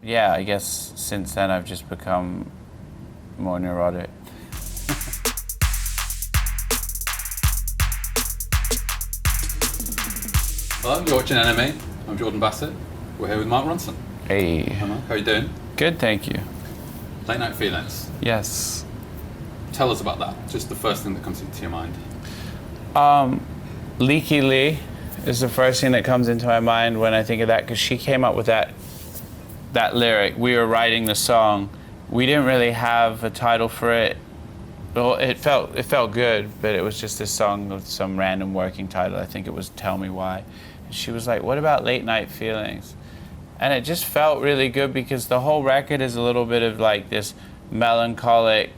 yeah, I guess since then I've just become more neurotic. Hello, you're watching Anime. I'm Jordan Bassett. We're here with Mark Ronson. Hey. Hi Mark, how are you doing? Good, thank you. Late night feelings. Yes. Tell us about that. Just the first thing that comes into your mind. Leaky Lee is the first thing that comes into my mind when I think of that, because she came up with that lyric. We were writing the song. We didn't really have a title for it. Well, it felt good, but it was just this song with some random working title. I think it was Tell Me Why. And she was like, what about late night feelings? And it just felt really good because the whole record is a little bit of like this melancholic,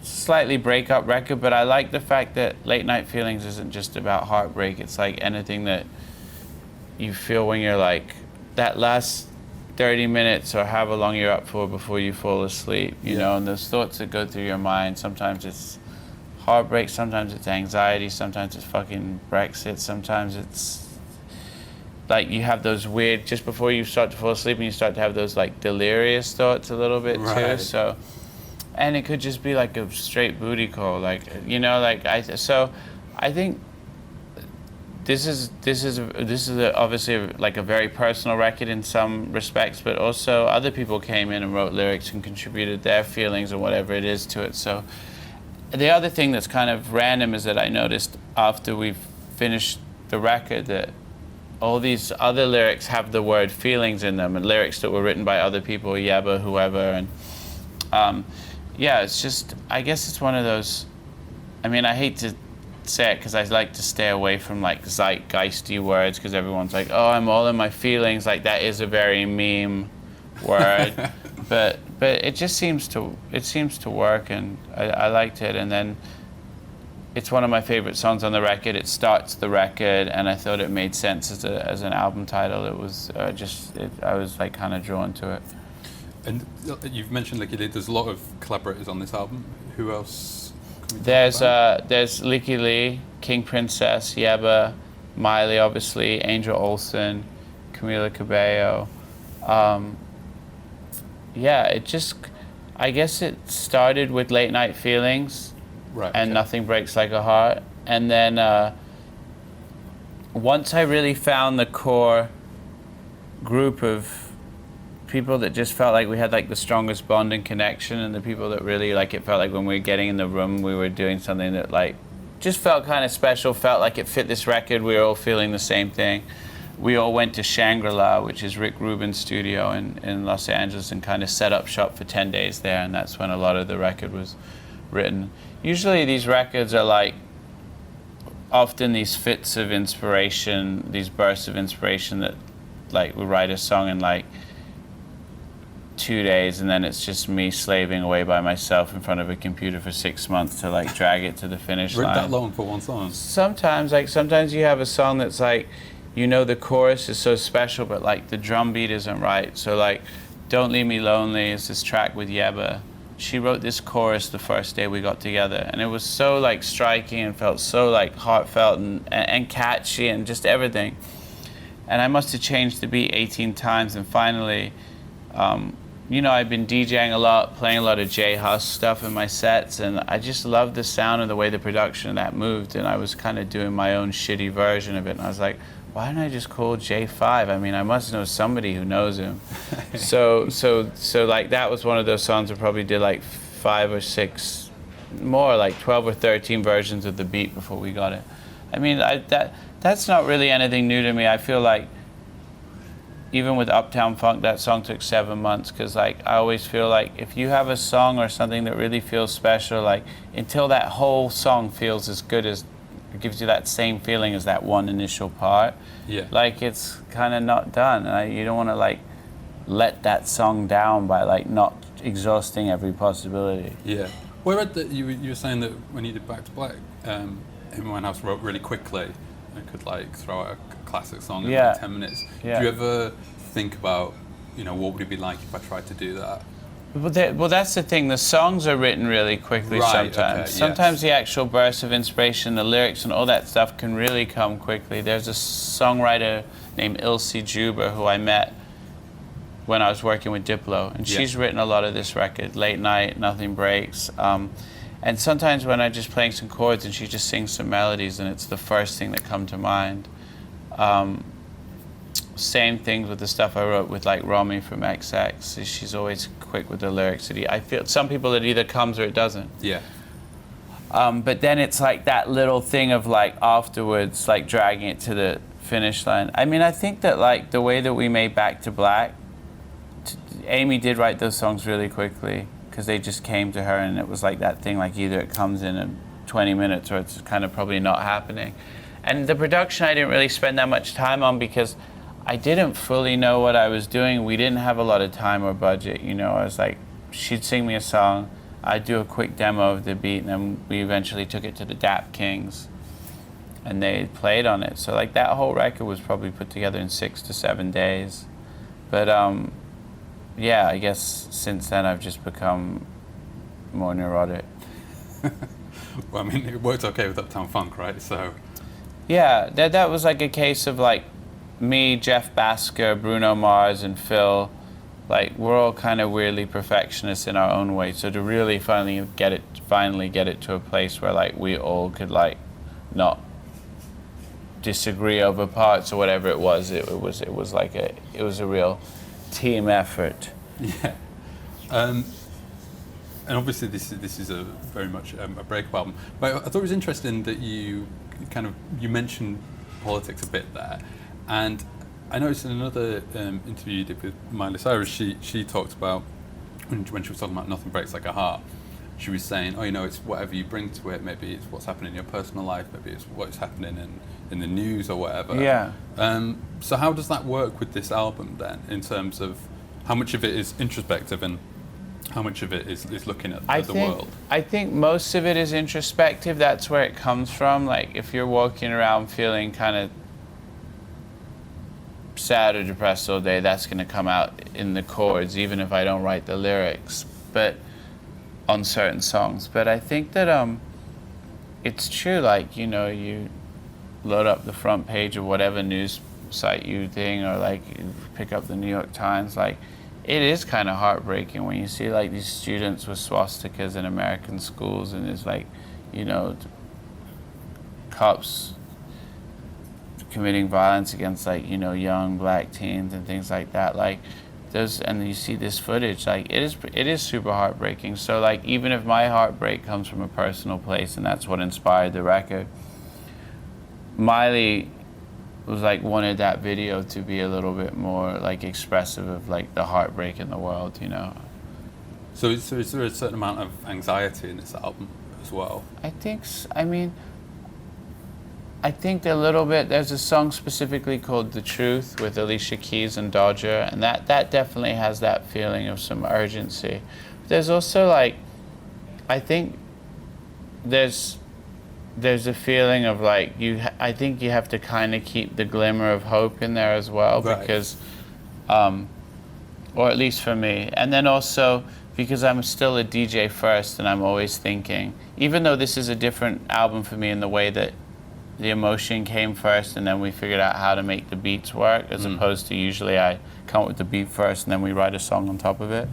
slightly breakup record, but I like the fact that Late Night Feelings isn't just about heartbreak. It's like anything that you feel when you're like that last 30 minutes or however long you're up for before you fall asleep, you know, and those thoughts that go through your mind. Sometimes it's heartbreak, sometimes it's anxiety, sometimes it's fucking Brexit, sometimes it's like you have those weird, just before you start to fall asleep and you start to have those like delirious thoughts a little bit too. So, and it could just be like a straight booty call, like, you know, like I think this is obviously like a very personal record in some respects, but also other people came in and wrote lyrics and contributed their feelings or whatever it is to it. So the other thing that's kind of random is that I noticed after we've finished the record that all these other lyrics have the word feelings in them, and lyrics that were written by other people, Yeba, whoever, and yeah, it's just, I guess it's one of those, I mean, I hate to say it because I like to stay away from like zeitgeisty words because everyone's like, oh, I'm all in my feelings, like that is a very meme word, but it just seems to work, and I liked it. And then it's one of my favorite songs on the record. It starts the record, and I thought it made sense as an album title. It was I was like kind of drawn to it. And you've mentioned Leaky Lee. There's a lot of collaborators on this album. Who else? There's Leaky Lee, King Princess, Yeba, Miley, obviously, Angel Olsen, Camila Cabello. I guess it started with Late Night Feelings, right, and Nothing Breaks Like a Heart. And then once I really found the core group of people that just felt like we had like the strongest bond and connection, and the people that really like it felt like when we were getting in the room we were doing something that like just felt kind of special, felt like it fit this record. We were all feeling the same thing. We all went to Shangri-La, which is Rick Rubin's studio in Los Angeles, and kind of set up shop for 10 days there, and that's when a lot of the record was written. Usually these records are like often these fits of inspiration, these bursts of inspiration that like we write a song in like 2 days, and then it's just me slaving away by myself in front of a computer for 6 months to like drag it to the finish line. That long for one song? Sometimes you have a song that's like, you know, the chorus is so special, but like the drum beat isn't right. So like, Don't Leave Me Lonely is this track with Yeba. She wrote this chorus the first day we got together, and it was so like striking and felt so like heartfelt and catchy and just everything. And I must have changed the beat 18 times, and finally, you know, I've been DJing a lot, playing a lot of J Hus stuff in my sets, and I just loved the sound and the way the production of that moved, and I was kind of doing my own shitty version of it, and I was like, why don't I just call J5? I mean, I must know somebody who knows him. so like that was one of those songs I probably did like 5 or 6, more like 12 or 13 versions of the beat before we got it. I mean, that's not really anything new to me. I feel like even with Uptown Funk, that song took 7 months, because like I always feel like if you have a song or something that really feels special, like until that whole song feels as good as, it gives you that same feeling as that one initial part, like it's kind of not done. You don't want to like let that song down by like not exhausting every possibility. Yeah. Well, I read that you were saying that when you did Back to Black, him and Winehouse wrote really quickly. I could like throw out a classic song in like 10 minutes. Yeah. Do you ever think about, you know, what would it be like if I tried to do that? Well, that's the thing. The songs are written really quickly sometimes. Okay, sometimes the actual bursts of inspiration, the lyrics and all that stuff can really come quickly. There's a songwriter named Ilse Juba who I met when I was working with Diplo, and she's written a lot of this record, Late Night, Nothing Breaks. And sometimes when I'm just playing some chords and she just sings some melodies and it's the first thing that come to mind. Same things with the stuff I wrote with like Romy from XX. She's always quick with the lyrics. I feel some people it either comes or it doesn't. Yeah. But then it's like that little thing of like afterwards, like dragging it to the finish line. I mean, I think that like the way that we made Back to Black, Amy did write those songs really quickly because they just came to her, and it was like that thing, like either it comes in 20 minutes or it's kind of probably not happening. And the production I didn't really spend that much time on because I didn't fully know what I was doing. We didn't have a lot of time or budget, you know. I was like, she'd sing me a song, I'd do a quick demo of the beat, and then we eventually took it to the Dap Kings and they played on it. So like that whole record was probably put together in 6 to 7 days. But yeah, I guess since then I've just become more neurotic. Well, I mean, it worked okay with Uptown Funk, right? So yeah, that was like a case of like me, Jeff Basker, Bruno Mars, and Phil. Like we're all kind of weirdly perfectionists in our own way. So to really finally get it to a place where like we all could like not disagree over parts or whatever it was. It was a real team effort. Yeah. And obviously this is a very much a breakup album. But I thought it was interesting that you mentioned politics a bit there, and I noticed in another interview you did with Miley Cyrus, she talked about when she was talking about Nothing Breaks Like a Heart. She was saying, it's whatever you bring to it. Maybe it's what's happening in your personal life. Maybe it's what's happening in the news or whatever. Yeah. So how does that work with this album then, in terms of how much of it is introspective and how much of it is looking at the world? I think most of it is introspective. That's where it comes from. Like if you're walking around feeling kind of sad or depressed all day, that's going to come out in the chords, even if I don't write the lyrics. But on certain songs. But I think that it's true. Like you load up the front page of whatever news site you think, or like you pick up the New York Times. Like it is kind of heartbreaking when you see like these students with swastikas in American schools, and there's like cops committing violence against like young black teens and things like that. Like those, and you see this footage. Like it is super heartbreaking. So like even if my heartbreak comes from a personal place, and that's what inspired the record, Miley was like wanted that video to be a little bit more like expressive of like the heartbreak in the world, So is there a certain amount of anxiety in this album as well? I think I think a little bit. There's a song specifically called The Truth with Alicia Keys and Dodger, and that definitely has that feeling of some urgency. There's also like, I think there's a feeling of like I think you have to kind of keep the glimmer of hope in there as well, right. Because, or at least for me, and then also because I'm still a DJ first, and I'm always thinking, even though this is a different album for me in the way that the emotion came first and then we figured out how to make the beats work, as opposed to usually I come up with the beat first and then we write a song on top of it.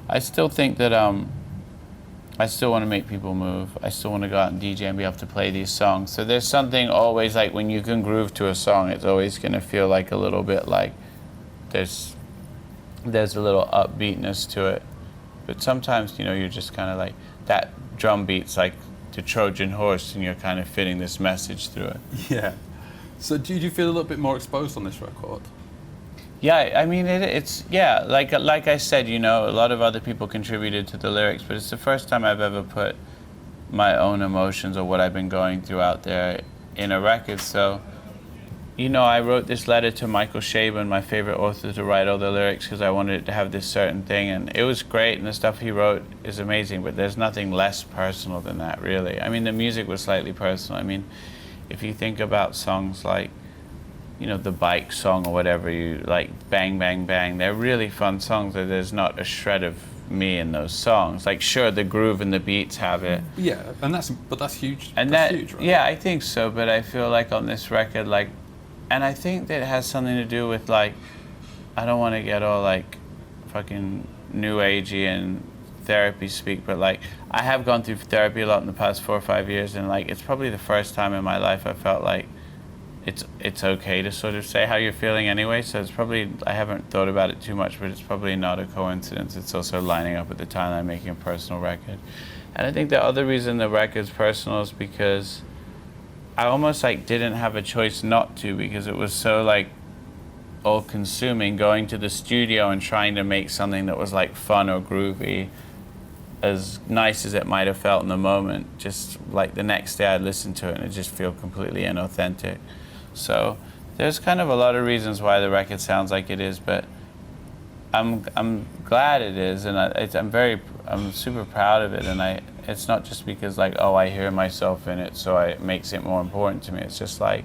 I still think that I still want to make people move. I still want to go out and DJ and be able to play these songs. So there's something always like when you can groove to a song, it's always going to feel like a little bit like there's a little upbeatness to it. But sometimes, you're just kind of like, that drum beat's like the Trojan horse, and you're kind of fitting this message through it. Yeah. So do you feel a little bit more exposed on this record? Yeah, I mean, it's like I said, a lot of other people contributed to the lyrics, but it's the first time I've ever put my own emotions or what I've been going through out there in a record. So, I wrote this letter to Michael Chabon, my favorite author, to write all the lyrics because I wanted it to have this certain thing, and it was great, and the stuff he wrote is amazing, but there's nothing less personal than that, really. I mean, the music was slightly personal. I mean, if you think about songs like, the Bike song or whatever, you like Bang Bang Bang, they're really fun songs, but there's not a shred of me in those songs. Like, sure, the groove and the beats have it. Yeah, and that's huge. And that's huge, right? Yeah, I think so, but I feel like on this record, like, and I think that it has something to do with like, I don't want to get all like fucking new agey and therapy speak, but like I have gone through therapy a lot in the past 4 or 5 years, and like it's probably the first time in my life I felt like it's okay to sort of say how you're feeling anyway. So it's probably, I haven't thought about it too much, but it's probably not a coincidence. It's also lining up at the time I'm making a personal record. And I think the other reason the record's personal is because I almost like didn't have a choice not to, because it was so like all consuming going to the studio and trying to make something that was like fun or groovy, as nice as it might have felt in the moment. Just like the next day I'd listen to it and it just feel completely inauthentic. So there's kind of a lot of reasons why the record sounds like it is, but I'm glad it is, and I'm super proud of it. And it's not just because like, oh, I hear myself in it, so it makes it more important to me. It's just like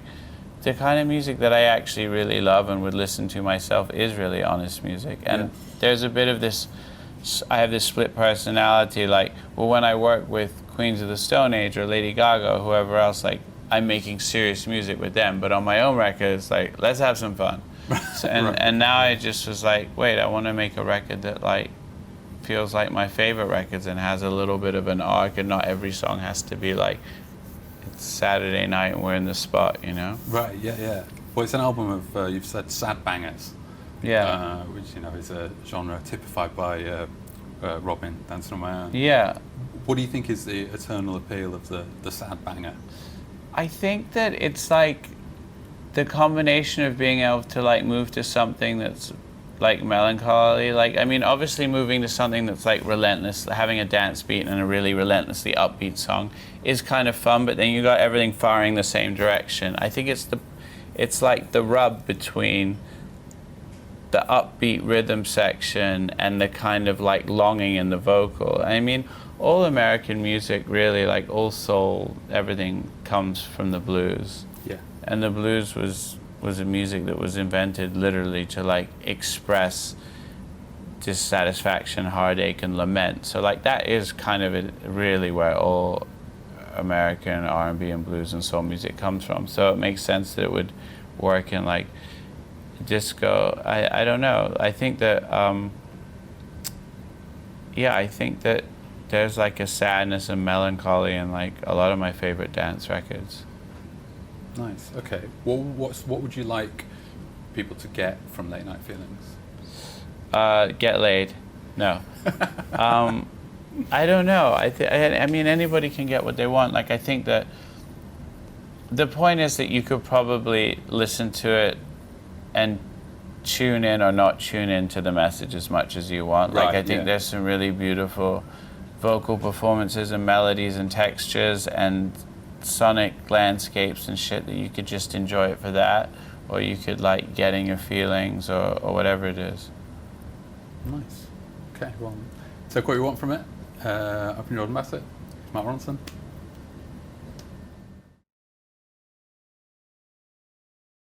the kind of music that I actually really love and would listen to myself is really honest music. And there's a bit of this, I have this split personality. Like, well, when I work with Queens of the Stone Age or Lady Gaga or whoever else, like I'm making serious music with them, but on my own records, like, let's have some fun. So, and now I just was like, wait, I want to make a record that like feels like my favorite records and has a little bit of an arc, and not every song has to be like it's Saturday night and we're in the spot, you know? Right. Yeah. Well, it's an album of you've said sad bangers. Yeah. Which is a genre typified by Robin, Dancing on My Own. Yeah. What do you think is the eternal appeal of the sad banger? I think that it's like the combination of being able to like move to something that's like melancholy. Like, I mean, obviously moving to something that's like relentless, having a dance beat and a really relentlessly upbeat song is kind of fun, but then you got everything firing the same direction. I think it's like the rub between the upbeat rhythm section and the kind of like longing in the vocal. I mean, all American music really, like all soul, everything comes from the blues. Yeah. And the blues was a music that was invented literally to like express dissatisfaction, heartache, and lament. So like that is kind of really where all American R&B and blues and soul music comes from. So it makes sense that it would work in like disco. I don't know. I think that I think that there's like a sadness and melancholy in like a lot of my favorite dance records. Nice. Okay. Well, what would you like people to get from Late Night Feelings? Get laid. No. I don't know. I mean, anybody can get what they want. Like, I think that the point is that you could probably listen to it and tune in or not tune in to the message as much as you want. Like, I think there's some really beautiful vocal performances and melodies and textures and sonic landscapes and shit that you could just enjoy it for that, or you could like getting your feelings or whatever it is. Nice. Okay, well, take what you want from it. Open your own method. Mark Ronson.